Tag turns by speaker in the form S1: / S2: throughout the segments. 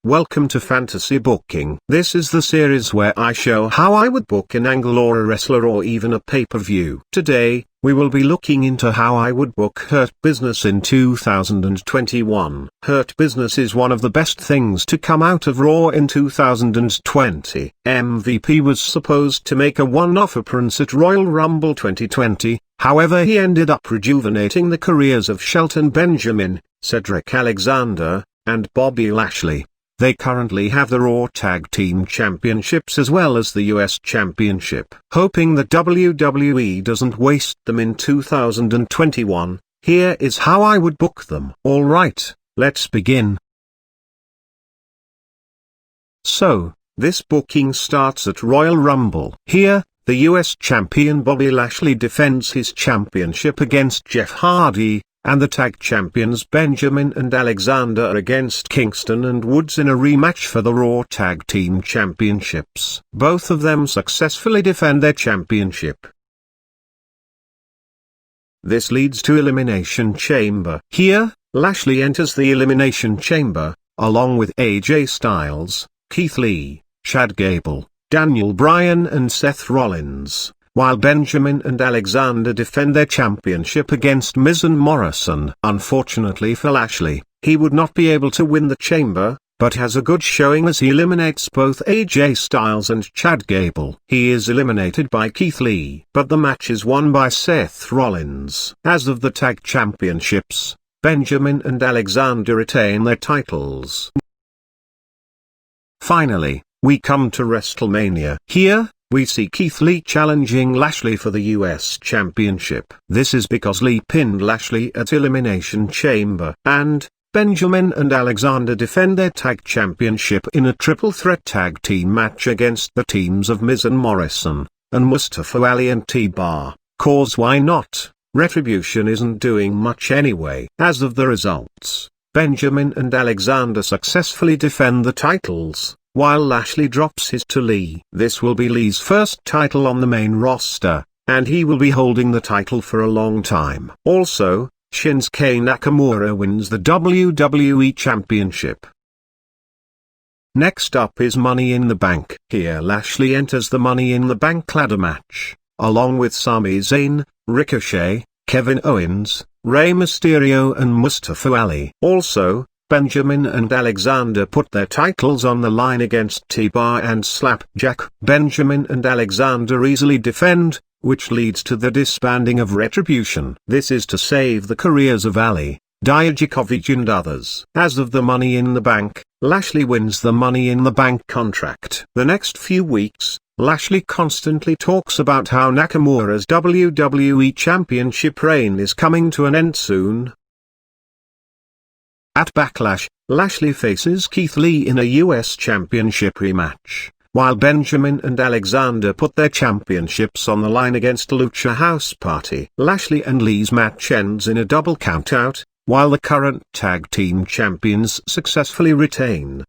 S1: Welcome to Fantasy Booking. This is the series where I show how I would book an angle or a wrestler or even a pay-per-view. Today, we will be looking into how I would book Hurt Business in 2021. Hurt Business is one of the best things to come out of Raw in 2020. MVP was supposed to make a one-off appearance at Royal Rumble 2020, however he ended up rejuvenating the careers of Shelton Benjamin, Cedric Alexander, and Bobby Lashley. They currently have the Raw Tag Team Championships as well as the US Championship. Hoping that WWE doesn't waste them in 2021, here is how I would book them. Alright, let's begin. So, this booking starts at Royal Rumble. Here, the US Champion Bobby Lashley defends his championship against Jeff Hardy, and the tag champions Benjamin and Alexander against Kingston and Woods in a rematch for the Raw Tag Team Championships. Both of them successfully defend their championship. This leads to Elimination Chamber. Here, Lashley enters the Elimination Chamber, along with AJ Styles, Keith Lee, Chad Gable, Daniel Bryan and Seth Rollins, while Benjamin and Alexander defend their championship against Miz and Morrison. Unfortunately for Lashley, he would not be able to win the chamber, but has a good showing as he eliminates both AJ Styles and Chad Gable. He is eliminated by Keith Lee, but the match is won by Seth Rollins. As of the tag championships, Benjamin and Alexander retain their titles. Finally, we come to Wrestlemania. Here, we see Keith Lee challenging Lashley for the US Championship. This is because Lee pinned Lashley at Elimination Chamber. And, Benjamin and Alexander defend their tag championship in a triple threat tag team match against the teams of Miz and Morrison, and Mustafa Ali and T-Bar. Cause why not? Retribution isn't doing much anyway. As of the results, Benjamin and Alexander successfully defend the titles, while Lashley drops his to Lee. This will be Lee's first title on the main roster, and he will be holding the title for a long time. Also, Shinsuke Nakamura wins the WWE Championship. Next up is Money in the Bank. Here Lashley enters the Money in the Bank ladder match, along with Sami Zayn, Ricochet, Kevin Owens, Rey Mysterio and Mustafa Ali. Also, Benjamin and Alexander put their titles on the line against T-Bar and Slapjack. Benjamin and Alexander easily defend, which leads to the disbanding of Retribution. This is to save the careers of Ali, Dijakovic and others. As of the Money in the Bank, Lashley wins the Money in the Bank contract. The next few weeks, Lashley constantly talks about how Nakamura's WWE Championship reign is coming to an end soon. At Backlash, Lashley faces Keith Lee in a US Championship rematch, while Benjamin and Alexander put their championships on the line against Lucha House Party. Lashley and Lee's match ends in a double countout, while the current tag team champions successfully retain.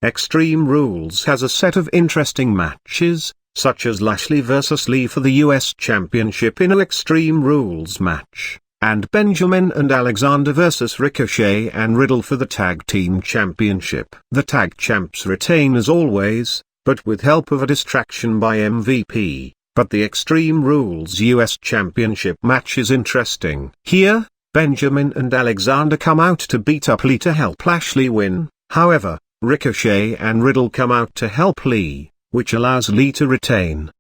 S1: Extreme Rules has a set of interesting matches, such as Lashley vs Lee for the US Championship in an Extreme Rules match, and Benjamin and Alexander vs Ricochet and Riddle for the Tag Team Championship. The tag champs retain as always, but with help of a distraction by MVP. But the Extreme Rules US Championship match is interesting. Here, Benjamin and Alexander come out to beat up Lee to help Lashley win. However, Ricochet and Riddle come out to help Lee, which allows Lee to retain.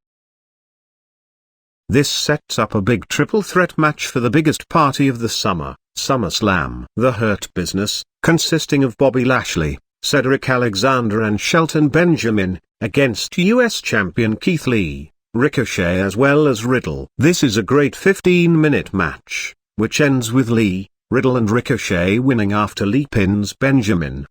S1: This sets up a big triple threat match for the biggest party of the summer, SummerSlam. The Hurt Business, consisting of Bobby Lashley, Cedric Alexander and Shelton Benjamin, against US Champion Keith Lee, Ricochet as well as Riddle. This is a great 15-minute match, which ends with Lee, Riddle and Ricochet winning after Lee pins Benjamin.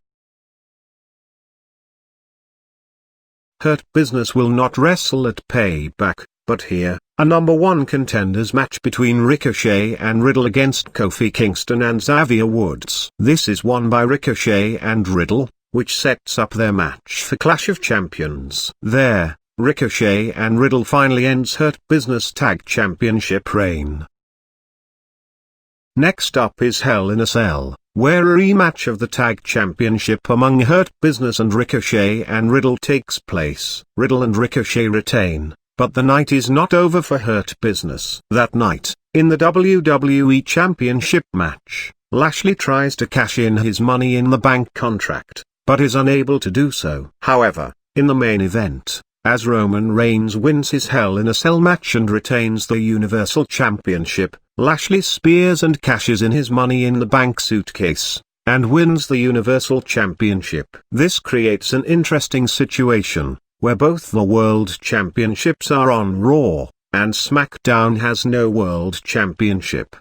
S1: Hurt Business will not wrestle at Payback, but here, a #1 contenders match between Ricochet and Riddle against Kofi Kingston and Xavier Woods. This is won by Ricochet and Riddle, which sets up their match for Clash of Champions. There, Ricochet and Riddle finally ends Hurt Business Tag Championship reign. Next up is Hell in a Cell, where a rematch of the Tag Championship among Hurt Business and Ricochet and Riddle takes place. Riddle and Ricochet retain, but the night is not over for Hurt Business. That night, in the WWE Championship match, Lashley tries to cash in his Money in the Bank contract, but is unable to do so. However, in the main event, as Roman Reigns wins his Hell in a Cell match and retains the Universal Championship, Lashley spears and cashes in his Money in the Bank suitcase, and wins the Universal Championship. This creates an interesting situation, where both the World Championships are on Raw, and SmackDown has no World Championship.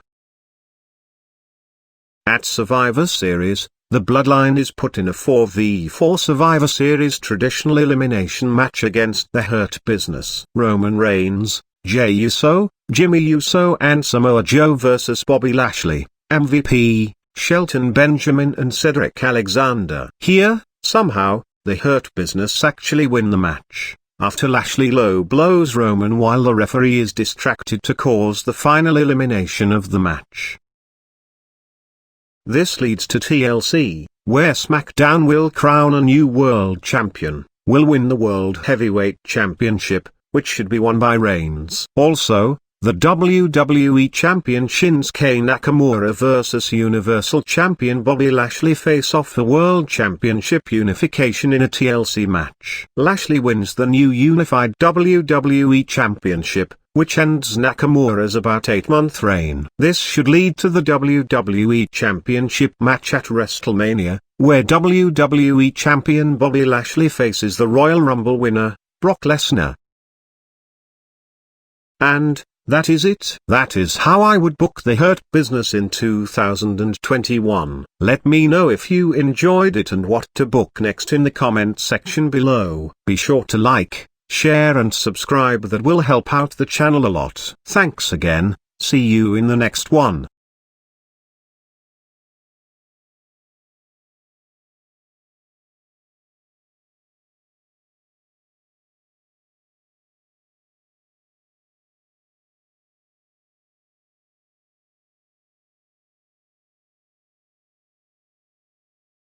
S1: At Survivor Series, the Bloodline is put in a 4v4 Survivor Series traditional elimination match against the Hurt Business. Roman Reigns, Jey Uso, Jimmy Uso and Samoa Joe vs Bobby Lashley, MVP, Shelton Benjamin and Cedric Alexander. Here, somehow, the Hurt Business actually win the match, after Lashley low blows Roman while the referee is distracted to cause the final elimination of the match. This leads to TLC, where SmackDown will crown a new world champion, will win the World Heavyweight Championship, which should be won by Reigns. Also, the WWE Champion Shinsuke Nakamura vs Universal Champion Bobby Lashley face off for World Championship unification in a TLC match. Lashley wins the new unified WWE Championship, which ends Nakamura's about 8-month reign. This should lead to the WWE Championship match at Wrestlemania, where WWE Champion Bobby Lashley faces the Royal Rumble winner, Brock Lesnar. And that is it. That is how I would book the Hurt Business in 2021. Let me know if you enjoyed it and what to book next in the comment section below. Be sure to like, share and subscribe, that will help out the channel a lot. Thanks again, see you in the next one.